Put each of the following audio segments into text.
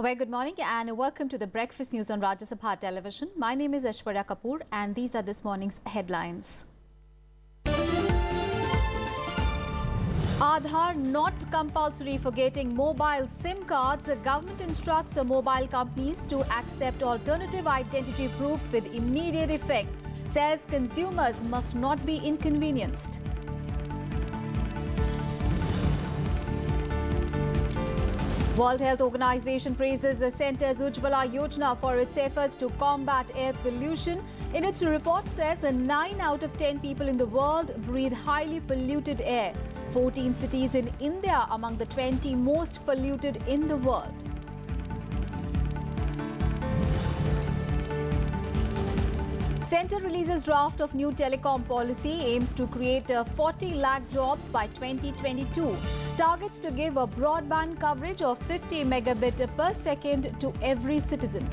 Very good morning and welcome to the Breakfast News on Rajya Sabha television. My name is Aishwarya Kapoor and these are this morning's headlines. Aadhaar not compulsory for getting mobile SIM cards. The government instructs mobile companies to accept alternative identity proofs with immediate effect. Says consumers must not be inconvenienced. World Health Organization praises the centre's Ujjwala Yojana for its efforts to combat air pollution. In its report says 9 out of 10 people in the world breathe highly polluted air. 14 cities in India among the 20 most polluted in the world. Centre releases draft of new telecom policy, aims to create 40 lakh jobs by 2022. Targets to give a broadband coverage of 50 megabit per second to every citizen.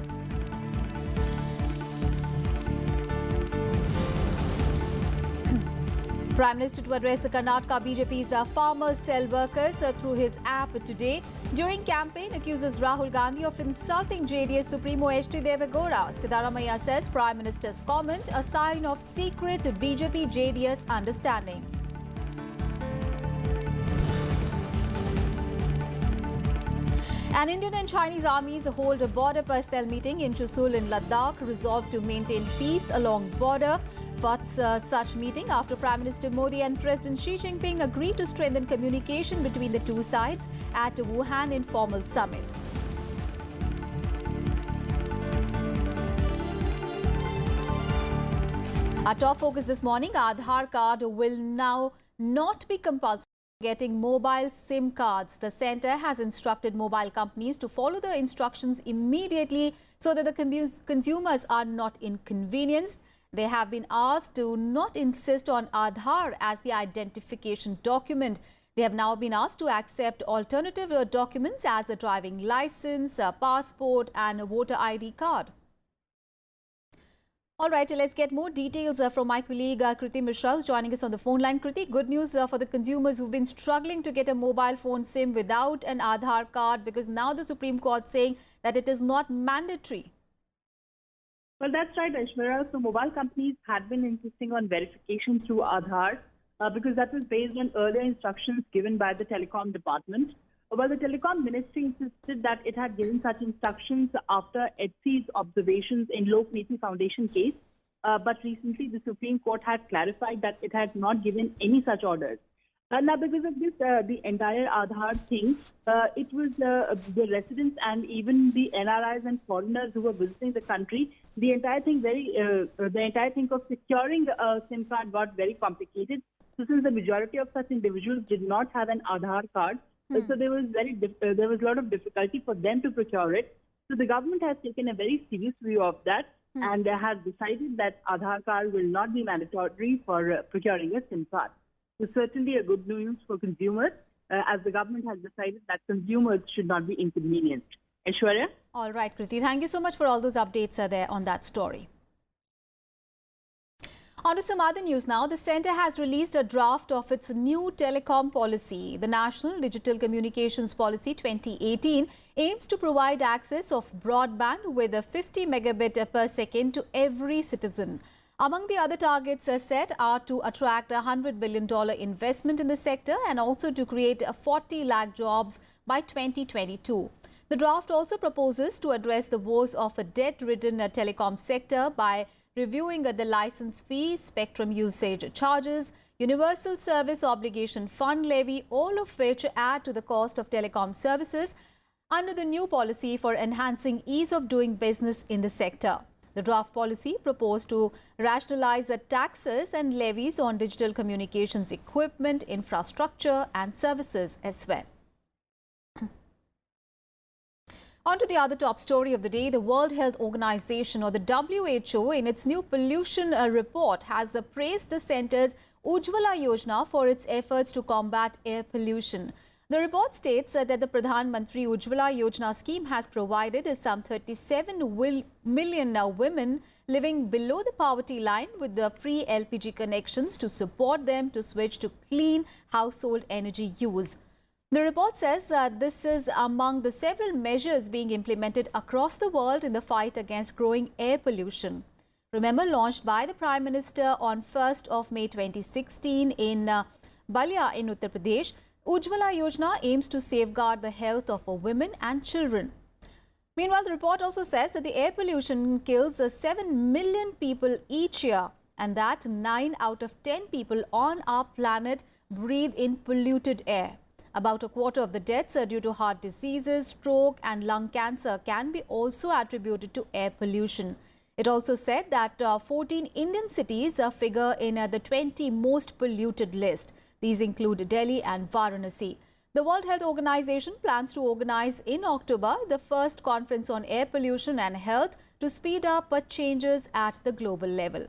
Prime Minister to address the Karnataka BJP's farmers cell workers through his app today. During campaign, accuses Rahul Gandhi of insulting JDS Supremo H.D. Devegowda. Siddaramaiah says Prime Minister's comment a sign of secret BJP-JDS understanding. An Indian and Chinese armies hold a border personnel meeting in Chushul in Ladakh, resolved to maintain peace along border. What's such meeting after Prime Minister Modi and President Xi Jinping agreed to strengthen communication between the two sides at a Wuhan informal summit. Our top focus this morning, Aadhaar card will now not be compulsory getting mobile SIM cards. The centre has instructed mobile companies to follow the instructions immediately so that the consumers are not inconvenienced. They have been asked to not insist on Aadhaar as the identification document. They have now been asked to accept alternative documents as a driving license, a passport and a voter ID card. All right, let's get more details from my colleague Kriti Mishra, who's joining us on the phone line. Kriti, good news for the consumers who've been struggling to get a mobile phone SIM without an Aadhaar card, because now the Supreme Court saying that it is not mandatory. Well, that's right, Aishwarya. So mobile companies had been insisting on verification through Aadhaar because that was based on earlier instructions given by the Telecom Department. Well, the Telecom Ministry insisted that it had given such instructions after ETSI's observations in Lok Niti Foundation case. But recently, the Supreme Court had clarified that it had not given any such orders. Now, because of this, the entire Aadhaar thing, it was the residents and even the NRIs and foreigners who were visiting the country. The entire thing of securing a SIM card got very complicated. So, since the majority of such individuals did not have an Aadhaar card, so there was a lot of difficulty for them to procure it. So the government has taken a very serious view of that and has decided that Aadhaar card will not be mandatory for procuring a SIM card. So certainly a good news for consumers, as the government has decided that consumers should not be inconvenienced. Aishwarya? All right, Kriti. Thank you so much for all those updates there on that story. On to some other news now. The centre has released a draft of its new telecom policy. The National Digital Communications Policy 2018 aims to provide access of broadband with a 50 megabit per second to every citizen. Among the other targets set are to attract a $100 billion investment in the sector and also to create 40 lakh jobs by 2022. The draft also proposes to address the woes of a debt-ridden telecom sector by reviewing the license fee, spectrum usage charges, universal service obligation fund levy, all of which add to the cost of telecom services under the new policy for enhancing ease of doing business in the sector. The draft policy proposed to rationalize the taxes and levies on digital communications equipment, infrastructure and services as well. On to the other top story of the day, the World Health Organization, or the WHO, in its new pollution report has praised the centre's Ujjwala Yojana for its efforts to combat air pollution. The report states that the Pradhan Mantri Ujjwala Yojana scheme has provided some 37 million women living below the poverty line with the free LPG connections to support them to switch to clean household energy use. The report says that this is among the several measures being implemented across the world in the fight against growing air pollution. Remember, launched by the Prime Minister on 1st of May 2016 in Balia in Uttar Pradesh, Ujjwala Yojana aims to safeguard the health of women and children. Meanwhile, the report also says that the air pollution kills 7 million people each year and that 9 out of 10 people on our planet breathe in polluted air. About a quarter of the deaths due to heart diseases, stroke and lung cancer can be also attributed to air pollution. It also said that 14 Indian cities figure in the 20 most polluted list. These include Delhi and Varanasi. The World Health Organization plans to organize in October the first conference on air pollution and health to speed up changes at the global level.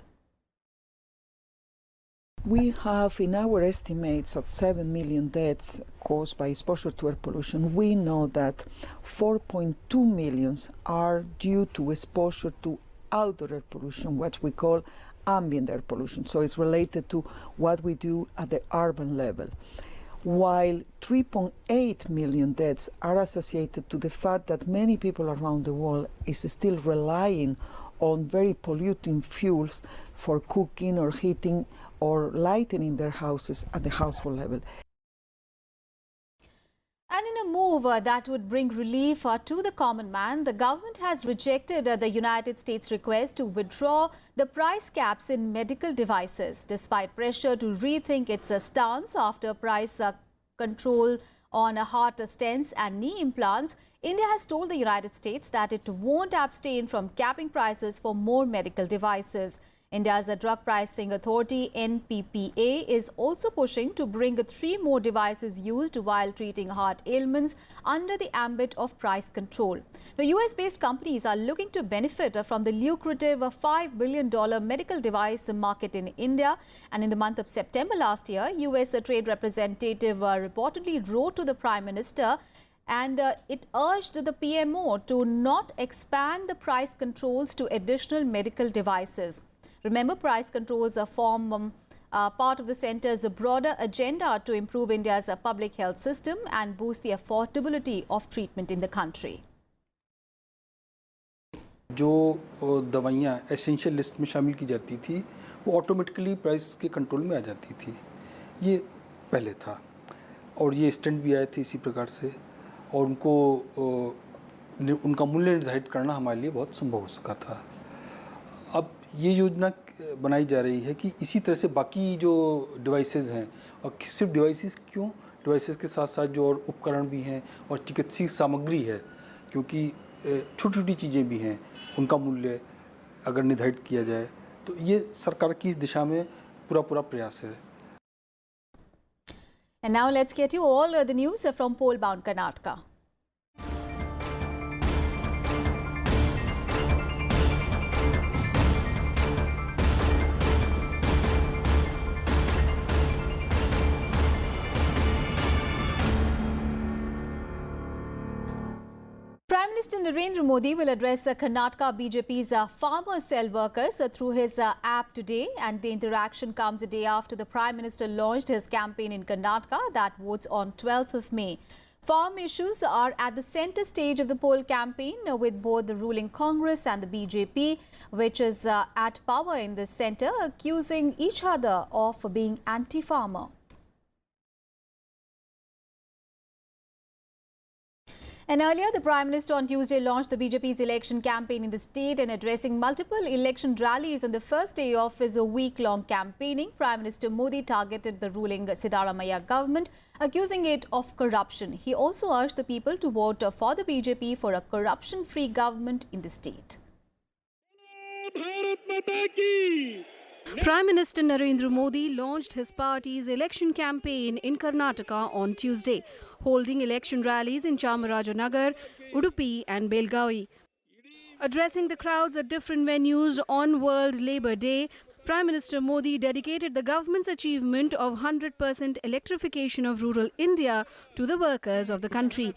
We have in our estimates of 7 million deaths caused by exposure to air pollution. We know that 4.2 million are due to exposure to outdoor air pollution, what we call ambient air pollution. So it's related to what we do at the urban level. While 3.8 million deaths are associated to the fact that many people around the world is still relying on very polluting fuels for cooking or heating or lighting their houses at the household level. And in a move that would bring relief to the common man, the government has rejected the United States' request to withdraw the price caps in medical devices, despite pressure to rethink its stance after price control on heart stents and knee implants. India has told the United States that it won't abstain from capping prices for more medical devices. India's Drug Pricing Authority, NPPA, is also pushing to bring 3 more devices used while treating heart ailments under the ambit of price control. The US-based companies are looking to benefit from the lucrative $5 billion medical device market in India. And in the month of September last year, US Trade Representative reportedly wrote to the Prime Minister and it urged the PMO to not expand the price controls to additional medical devices. Remember, price controls form part of the centre's broader agenda to improve India's public health system and boost the affordability of treatment in the country. जो दवाइयाँ essential list में शामिल की जाती थी वो automatically price के control में आ जाती थी, ये पहले था और ये स्टैंड भी आए थे इसी प्रकार से और उनका मूल्य निर्धारित करना हमारे लिए बहुत संभव हो सका था। अब ये योजना बनाई जा रही है कि इसी तरह से बाकी जो डिवाइसेस हैं और सिर्फ डिवाइसेस क्यों, डिवाइसेस के साथ साथ जो और उपकरण भी हैं और चिकित्सीय सामग्री है, क्योंकि छोटी छोटी चीज़ें भी हैं, उनका मूल्य अगर निर्धारित किया जाए तो ये सरकार की इस दिशा में पूरा प्रयास है। And now let's get you all the news from poll-bound Karnataka. Prime Minister Narendra Modi will address Karnataka BJP's farmer cell workers through his app today, and the interaction comes a day after the Prime Minister launched his campaign in Karnataka that votes on 12th of May. Farm issues are at the centre stage of the poll campaign, with both the ruling Congress and the BJP, which is at power in the centre, accusing each other of being anti-farmer. And earlier, the Prime Minister on Tuesday launched the BJP's election campaign in the state, and addressing multiple election rallies on the first day of his week-long campaigning. Prime Minister Modi targeted the ruling Siddaramaiah government, accusing it of corruption. He also urged the people to vote for the BJP for a corruption-free government in the state. Prime Minister Narendra Modi launched his party's election campaign in Karnataka on Tuesday, holding election rallies in Chamarajanagar, Udupi and Belgavi. Addressing the crowds at different venues on World Labour Day, Prime Minister Modi dedicated the government's achievement of 100% electrification of rural India to the workers of the country.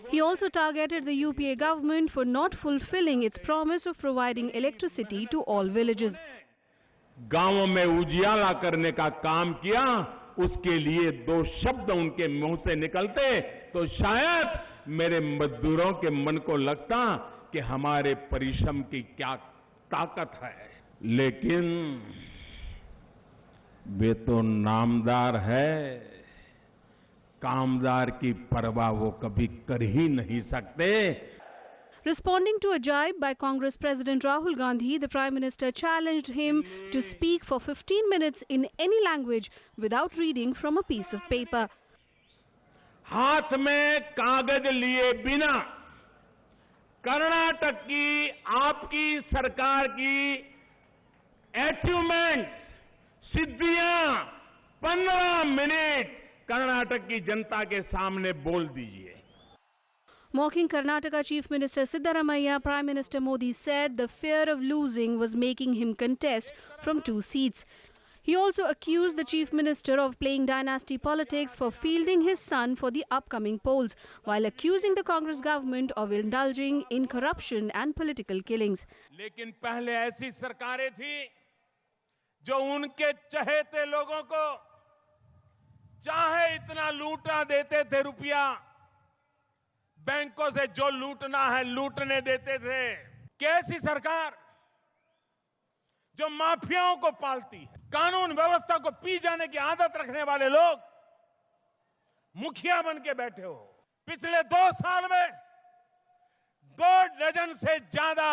He also targeted the UPA government for not fulfilling its promise of providing electricity to all villages. गांवों में उजियाला करने का काम किया, उसके लिए दो शब्द उनके मुंह से निकलते तो शायद मेरे मजदूरों के मन को लगता कि हमारे परिश्रम की क्या ताकत है। लेकिन वे तो नामदार है, कामदार की परवाह वो कभी कर ही नहीं सकते। Responding to a jibe by Congress President Rahul Gandhi, the Prime Minister challenged him to speak for 15 minutes in any language without reading from a piece of paper. हाथ में कागज लिए बिना कर्नाटक की आपकी सरकार की अचीवमेंट सिद्धियां 15 मिनट कर्नाटक की जनता के सामने बोल दीजिए। Mocking Karnataka Chief Minister Siddaramaiah, Prime Minister Modi said the fear of losing was making him contest from 2 seats. He also accused the Chief Minister of playing dynasty politics for fielding his son for the upcoming polls, while accusing the Congress government of indulging in corruption and political killings. लेकिन पहले ऐसी सरकारें थी जो उनके चहेते लोगों को चाहे इतना लूटा देते थे रुपया, बैंकों से जो लूटना है लूटने देते थे। कैसी सरकार जो माफियाओं को पालती है, कानून व्यवस्था को पी जाने की आदत रखने वाले लोग मुखिया बन के बैठे हो। पिछले 2 साल में 2 डजन से ज्यादा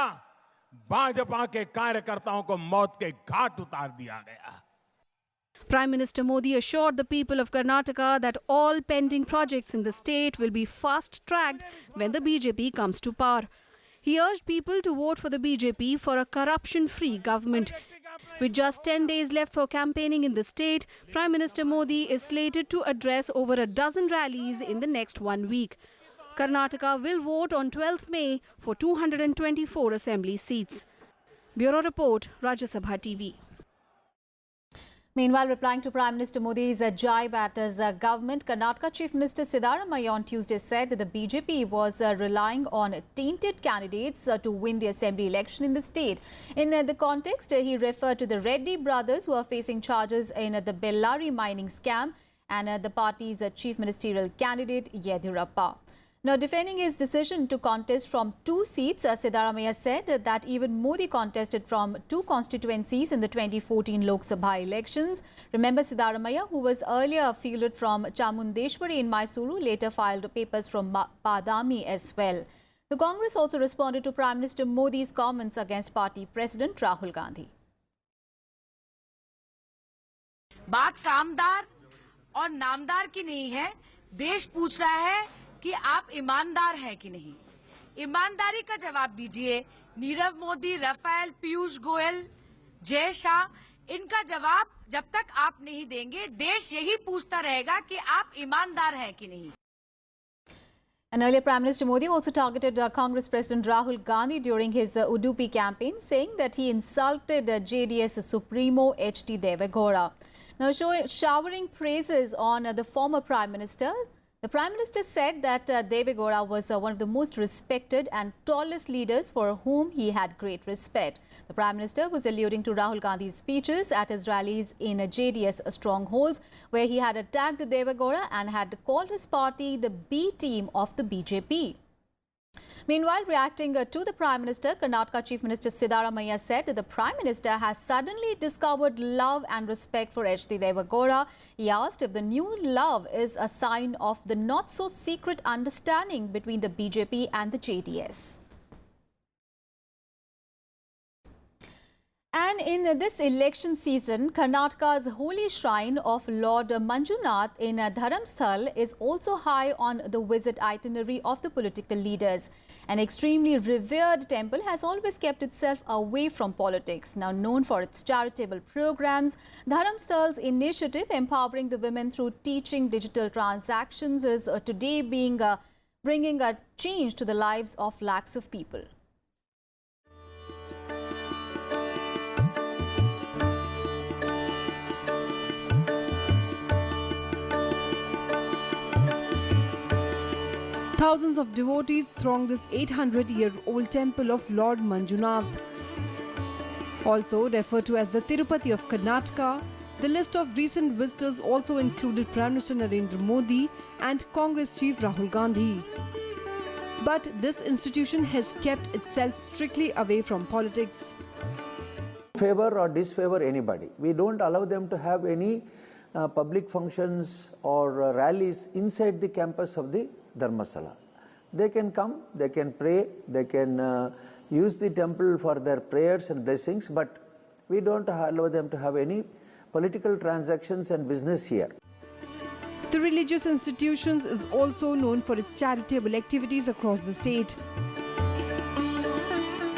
भाजपा के कार्यकर्ताओं को मौत के घाट उतार दिया गया। Prime Minister Modi assured the people of Karnataka that all pending projects in the state will be fast-tracked when the BJP comes to power. He urged people to vote for the BJP for a corruption-free government. With just 10 days left for campaigning in the state, Prime Minister Modi is slated to address over a dozen rallies in the next 1 week. Karnataka will vote on 12th May for 224 assembly seats. Bureau Report, Rajya Sabha TV. Meanwhile, replying to Prime Minister Modi's jibe at his government, Karnataka Chief Minister Siddaramaiah on Tuesday said that the BJP was relying on tainted candidates to win the assembly election in the state. In the context, he referred to the Reddy brothers who are facing charges in the Bellary mining scam and the party's chief ministerial candidate Yediyurappa. Now, defending his decision to contest from 2 seats, Siddaramaiah said that even Modi contested from 2 constituencies in the 2014 Lok Sabha elections. Remember, Siddaramaiah, who was earlier fielded from Chamundeshwari in Mysuru, later filed papers from Badami as well. The Congress also responded to Prime Minister Modi's comments against party President Rahul Gandhi. बात कामदार और नामदार की नहीं है, देश पूछ रहा है कि आप ईमानदार हैं कि नहीं। ईमानदारी का जवाब दीजिए। नीरव मोदी, राफेल, पीयूष गोयल, जय शाह, इनका जवाब जब तक आप नहीं देंगे, देश यही पूछता रहेगा कि आप ईमानदार हैं कि नहीं। And earlier, Prime Minister Modi also targeted Congress President Rahul Gandhi during his Udupi campaign, saying that he insulted JDS Supremo H.D. Devegowda. Now, showering praises on the former Prime Minister, the Prime Minister said that Devegowda was one of the most respected and tallest leaders for whom he had great respect. The Prime Minister was alluding to Rahul Gandhi's speeches at his rallies in JDS strongholds, where he had attacked Devegowda and had called his party the B team of the BJP. Meanwhile, reacting to the Prime Minister, Karnataka Chief Minister Siddaramaiah said that the Prime Minister has suddenly discovered love and respect for H.D. Devegowda. He asked if the new love is a sign of the not-so-secret understanding between the BJP and the JDS. And in this election season, Karnataka's holy shrine of Lord Manjunath in Dharamsthal is also high on the visit itinerary of the political leaders. An extremely revered temple has always kept itself away from politics. Now known for its charitable programs, Dharamsthal's initiative empowering the women through teaching digital transactions is today bringing a change to the lives of lakhs of people. Thousands of devotees throng this 800-year-old temple of Lord Manjunath. Also referred to as the Tirupati of Karnataka, The list of recent visitors also included Prime Minister Narendra Modi and Congress chief Rahul Gandhi. But this institution has kept itself strictly away from politics. Favor or disfavor anybody. We don't allow them to have any public functions or rallies inside the campus of the Dharmasala. They can come, they can pray, they can use the temple for their prayers and blessings, but we don't allow them to have any political transactions and business here. The religious institutions is also known for its charitable activities across the state,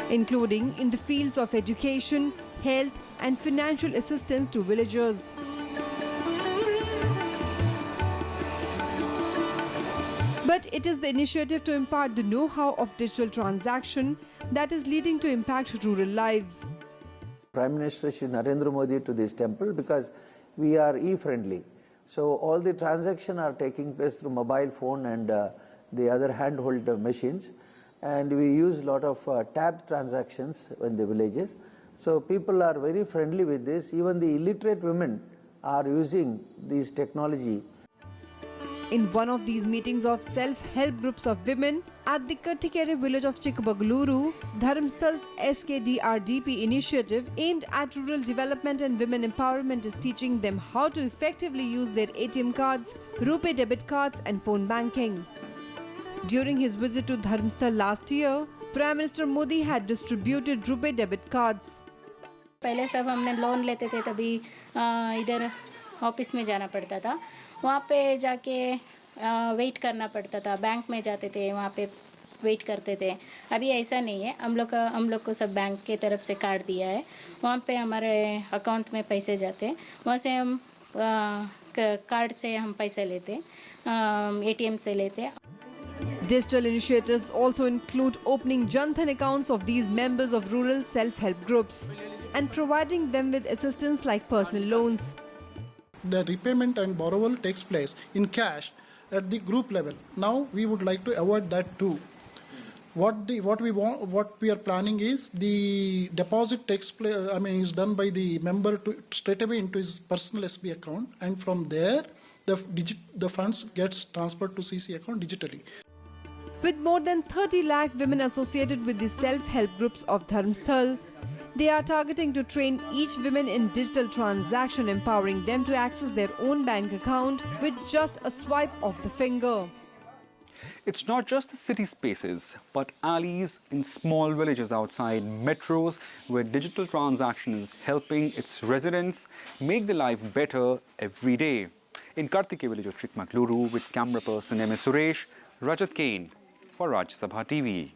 including in the fields of education, health and financial assistance to villagers. But it is the initiative to impart the know-how of digital transaction that is leading to impact rural lives. Prime Minister Shri Narendra Modi to this temple because we are e-friendly. So all the transactions are taking place through mobile phone and the other handheld machines. And we use a lot of tab transactions in the villages. So people are very friendly with this. Even the illiterate women are using this technology. In one of these meetings of self-help groups of women at the Karthikere village of Chikmagaluru, Dharamstal's SKDRDP initiative aimed at rural development and women empowerment is teaching them how to effectively use their ATM cards, RuPay debit cards and phone banking. During his visit to Dharamstal last year, Prime Minister Modi had distributed RuPay debit cards. पहले सब हमने loan लेते थे तभी इधर office में जाना पड़ता था वहाँ पे जाके वेट करना पड़ता था बैंक में जाते थे वहाँ पे वेट करते थे अभी ऐसा नहीं है हम लोग को सब बैंक के तरफ से कार्ड दिया है वहाँ पे हमारे अकाउंट में पैसे जाते हैं वहाँ से हम कार्ड से हम पैसे लेते एटीएम से लेते. Digital initiatives also include opening Jan Dhan accounts of these members of rural self-help groups and providing them with assistance like personal loans. The repayment and borrowal takes place in cash at the group level. Now we would like to avoid that too. What we are planning is the deposit takes place. Is done by the member to straight away into his personal SB account, and from there the funds gets transferred to CC account digitally. With more than 30 lakh women associated with the self-help groups of Dharamstal, they are targeting to train each woman in digital transaction, empowering them to access their own bank account with just a swipe of the finger. It's not just the city spaces, but alleys in small villages outside metros where digital transaction is helping its residents make their life better every day. In Karthike village of Chikmagaluru with camera person M.S. Suresh, Rajat Kane for Rajya Sabha TV.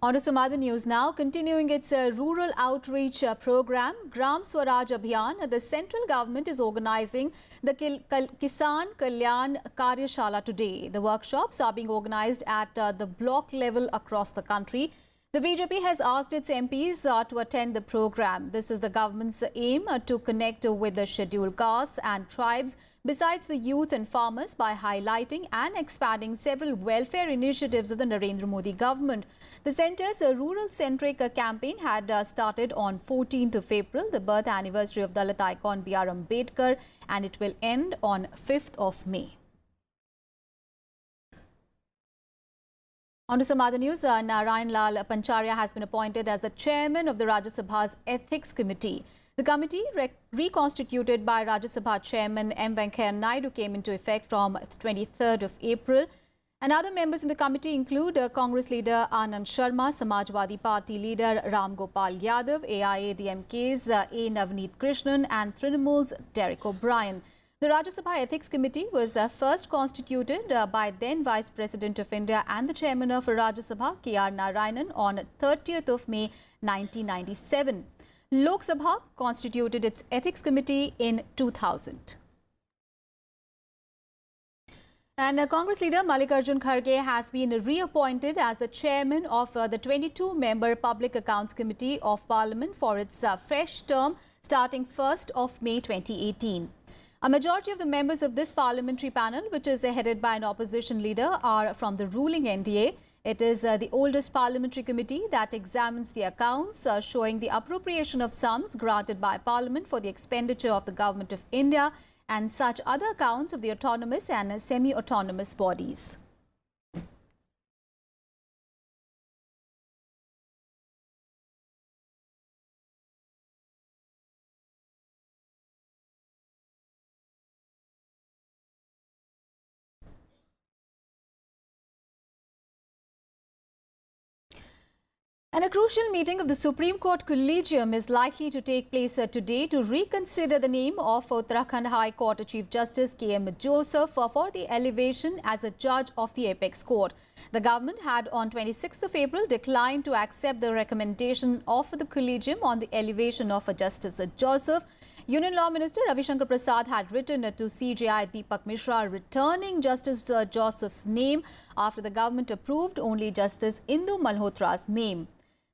On to some other news now. Continuing its rural outreach program, Gram Swaraj Abhiyan, the central government is organizing the Kisan Kalyan Karyashala today. The workshops are being organized at the block level across the country. The BJP has asked its MPs to attend the program. This is the government's aim to connect with the scheduled castes and tribes, besides the youth and farmers, by highlighting and expanding several welfare initiatives of the Narendra Modi government. The centre's rural-centric campaign had started on 14th of April, the birth anniversary of Dalit icon B.R. Ambedkar, and it will end on 5th of May. On to some other news. Narayan Lal Pancharia has been appointed as the chairman of the Rajya Sabha's Ethics Committee. The committee, reconstituted by Rajya Sabha Chairman M. Venkaiah Naidu, came into effect from 23rd of April. And other members in the committee include Congress leader Anand Sharma, Samajwadi Party leader Ram Gopal Yadav, AIADMK's A. Navneet Krishnan and Trinamool's Derek O'Brien. The Rajya Sabha Ethics Committee was first constituted by then Vice President of India and the Chairman of Rajya Sabha, K.R. Narayanan, on 30th of May 1997. Lok Sabha constituted its Ethics Committee in 2000. And Congress leader Mallikarjun Kharge has been reappointed as the chairman of the 22-member Public Accounts Committee of Parliament for its fresh term starting 1st of May 2018. A majority of the members of this parliamentary panel, which is headed by an opposition leader, are from the ruling NDA. It is the oldest parliamentary committee that examines the accounts showing the appropriation of sums granted by Parliament for the expenditure of the Government of India and such other accounts of the autonomous and semi-autonomous bodies. And a crucial meeting of the Supreme Court Collegium is likely to take place today to reconsider the name of Uttarakhand High Court Chief Justice K.M. Joseph for the elevation as a judge of the Apex Court. The government had on 26th of April declined to accept the recommendation of the Collegium on the elevation of Justice Joseph. Union Law Minister Ravi Shankar Prasad had written to CJI Deepak Mishra returning Justice Joseph's name after the government approved only Justice Indu Malhotra's name.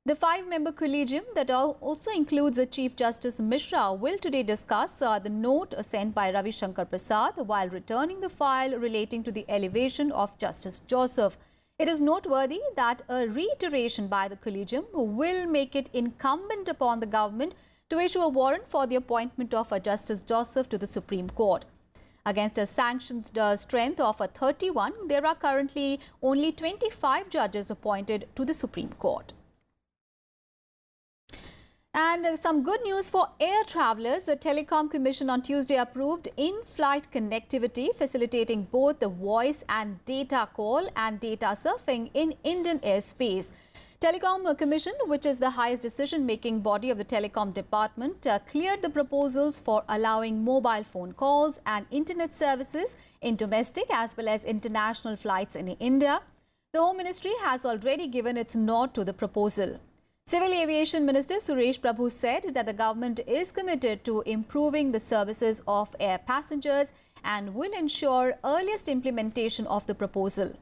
The 5-member collegium that also includes Chief Justice Mishra will today discuss the note sent by Ravi Shankar Prasad while returning the file relating to the elevation of Justice Joseph. It is noteworthy that a reiteration by the collegium will make it incumbent upon the government to issue a warrant for the appointment of Justice Joseph to the Supreme Court. Against a sanctioned strength of 31, there are currently only 25 judges appointed to the Supreme Court. And some good news for air travellers. The Telecom Commission on Tuesday approved in-flight connectivity facilitating both the voice and data call and data surfing in Indian airspace. Telecom Commission, which is the highest decision-making body of the Telecom Department, cleared the proposals for allowing mobile phone calls and internet services in domestic as well as international flights in India. The Home Ministry has already given its nod to the proposal. Civil Aviation Minister Suresh Prabhu said that the government is committed to improving the services of air passengers and will ensure earliest implementation of the proposal.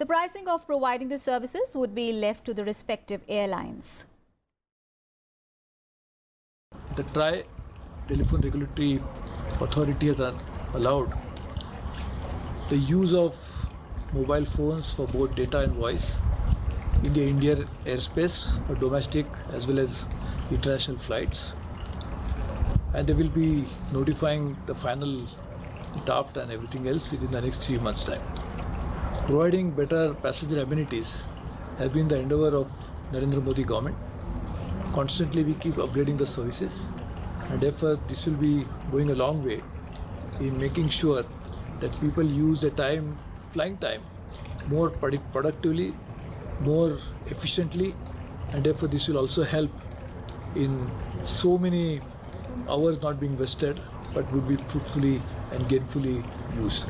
The pricing of providing the services would be left to the respective airlines. The Telephone Regulatory Authority has allowed the use of mobile phones for both data and voice in the Indian airspace for domestic as well as international flights, and they will be notifying the final draft and everything else within the next 3 months' time. Providing better passenger amenities has been the endeavour of Narendra Modi government. Constantly we keep upgrading the services, and therefore this will be going a long way in making sure that people use the time, flying time, more productively, more efficiently, and therefore this will also help in so many hours not being wasted but would be fruitfully and gainfully used.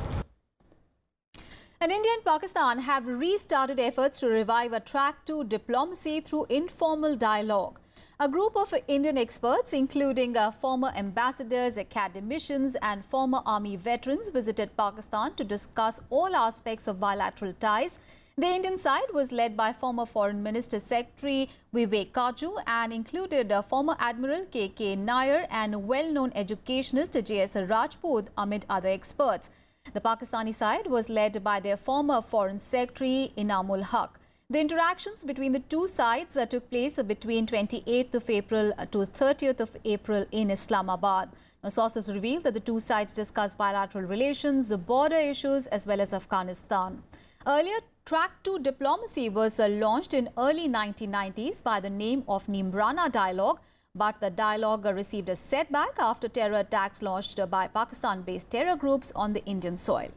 And India and Pakistan have restarted efforts to revive a track to diplomacy through informal dialogue. A group of Indian experts, including former ambassadors, academicians and former army veterans, visited Pakistan to discuss all aspects of bilateral ties. The Indian side was led by former Foreign Minister Secretary Venkaiah and included former Admiral K.K. Nair and well-known educationist J.S. Rajput amid other experts. The Pakistani side was led by their former Foreign Secretary Inamul Haq. The interactions between the two sides took place between 28th of April to 30th of April in Islamabad. Now, sources reveal that the two sides discussed bilateral relations, border issues as well as Afghanistan. Earlier, Track 2 Diplomacy was launched in early 1990s by the name of Nimrana Dialogue, but the dialogue received a setback after terror attacks launched by Pakistan-based terror groups on the Indian soil.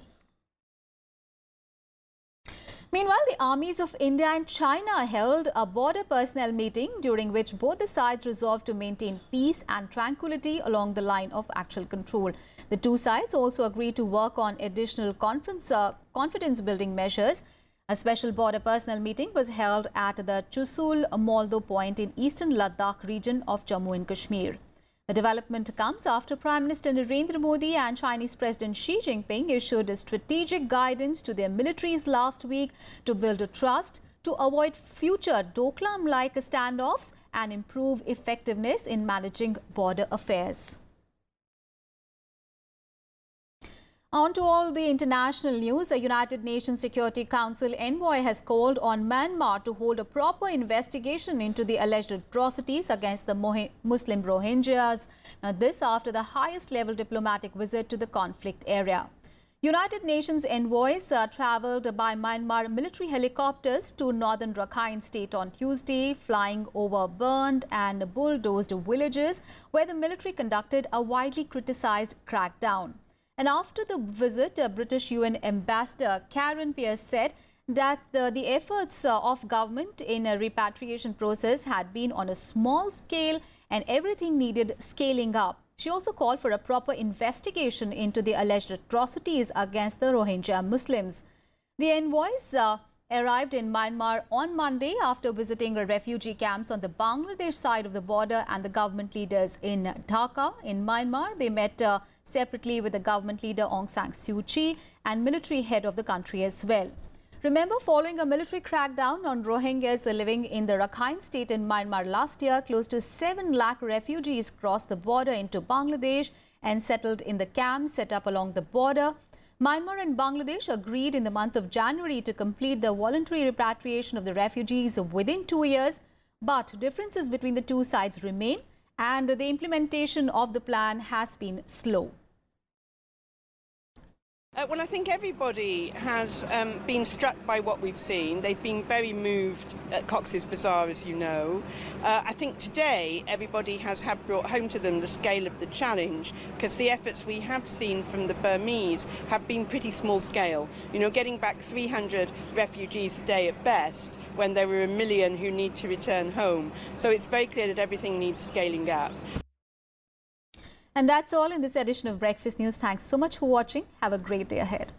Meanwhile, the armies of India and China held a border personnel meeting during which both the sides resolved to maintain peace and tranquility along the line of actual control. The two sides also agreed to work on additional confidence-building measures. A special border personnel meeting was held at the Chusul Moldo point in eastern Ladakh region of Jammu and Kashmir. The development comes after Prime Minister Narendra Modi and Chinese President Xi Jinping issued a strategic guidance to their militaries last week to build a trust, to avoid future Doklam-like standoffs and improve effectiveness in managing border affairs. On to all the international news. The United Nations Security Council envoy has called on Myanmar to hold a proper investigation into the alleged atrocities against the Muslim Rohingyas. Now, this after the highest level diplomatic visit to the conflict area. United Nations envoys travelled by Myanmar military helicopters to northern Rakhine state on Tuesday, flying over burned and bulldozed villages where the military conducted a widely criticised crackdown. And after the visit, British UN Ambassador Karen Pierce said that the efforts of government in a repatriation process had been on a small scale and everything needed scaling up. She also called for a proper investigation into the alleged atrocities against the Rohingya Muslims. The envoys arrived in Myanmar on Monday after visiting refugee camps on the Bangladesh side of the border and the government leaders in Dhaka. In Myanmar, they met separately with the government leader Aung San Suu Kyi and military head of the country as well. Remember, following a military crackdown on Rohingyas living in the Rakhine state in Myanmar last year, close to 7 lakh refugees crossed the border into Bangladesh and settled in the camps set up along the border. Myanmar and Bangladesh agreed in the month of January to complete the voluntary repatriation of the refugees within 2 years, but differences between the two sides remain and the implementation of the plan has been slow. Well, I think everybody has been struck by what we've seen. They've been very moved at Cox's Bazar, as you know. I think today everybody has brought home to them the scale of the challenge, because the efforts we have seen from the Burmese have been pretty small scale. You know, getting back 300 refugees a day at best, when there were 1 million who need to return home. So it's very clear that everything needs scaling up. And that's all in this edition of Breakfast News. Thanks so much for watching. Have a great day ahead.